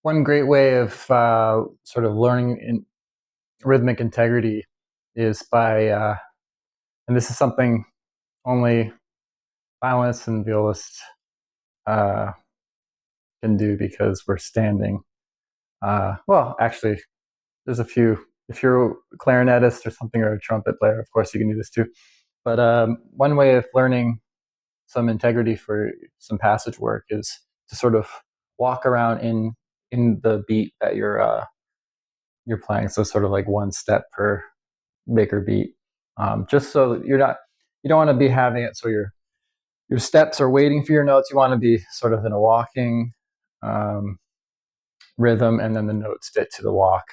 One great way of sort of learning rhythmic integrity is by, and this is something only violinists and violists uh, can do because we're standing. Well, actually, there's a few. If you're a clarinetist or something, or a trumpet player, of course you can do this too. But one way of learning some integrity for some passage work is to sort of walk around in the beat that you're playing. So sort of like one step per bigger beat, just so that you don't want to be having it so your steps are waiting for your notes. You want to be sort of in a walking rhythm, and then the notes fit to the walk.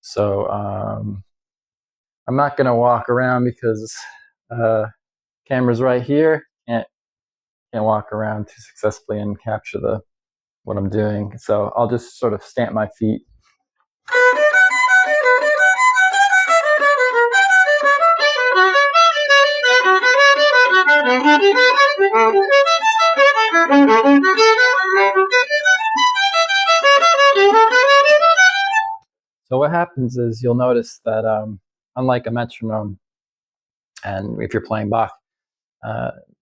So I'm not going to walk around because camera's right here. Can't walk around too successfully and capture what I'm doing. So I'll just sort of stamp my feet. So what happens is you'll notice that unlike a metronome, and if you're playing Bach,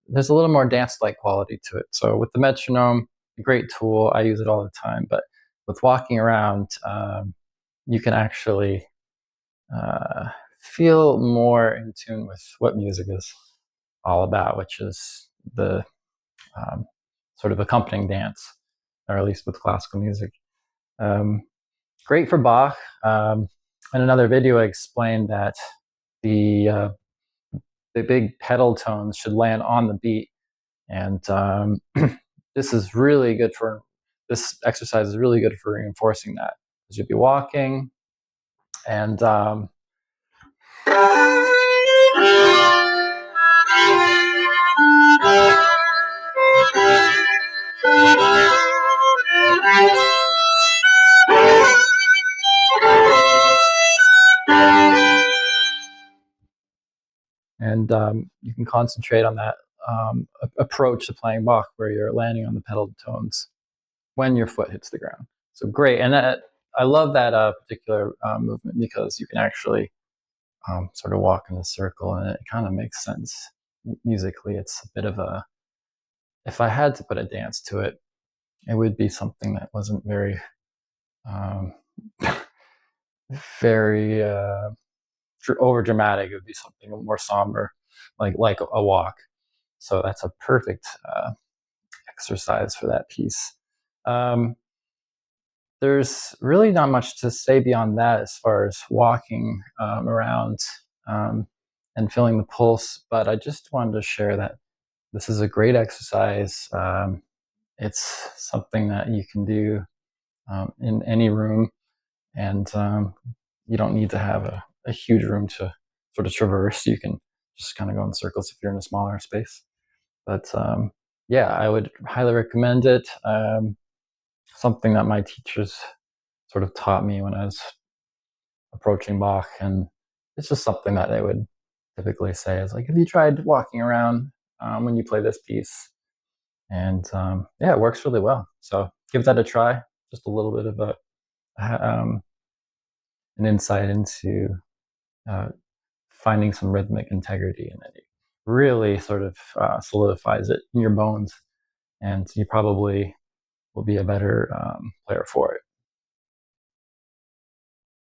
there's a little more dance-like quality to it. So with the metronome, a great tool, I use it all the time, but with walking around, you can actually feel more in tune with what music is all about, which is the sort of accompanying dance, or at least with classical music. Great for Bach. In another video, I explained that the big pedal tones should land on the beat, and this exercise is really good for reinforcing that, because you'll be walking and you can concentrate on that approach to playing Bach, where you're landing on the pedal tones when your foot hits the ground. So great, and I love that particular movement, because you can actually sort of walk in a circle, and it kind of makes sense musically. It's a bit of a, if I had to put a dance to it, it would be something that wasn't very very over dramatic. It would be something more somber, like a walk. So that's a perfect exercise for that piece. There's really not much to say beyond that as far as walking around and feeling the pulse, but I just wanted to share that this is a great exercise. It's something that you can do in any room, and you don't need to have a huge room to sort of traverse. You can just kind of go in circles if you're in a smaller space. But yeah, I would highly recommend it. Something that my teachers sort of taught me when I was approaching Bach, and it's just something that they would typically say is like, have you tried walking around when you play this piece? And yeah, it works really well. So give that a try. Just a little bit of an insight into finding some rhythmic integrity, and it really sort of solidifies it in your bones, and you probably will be a better player for it.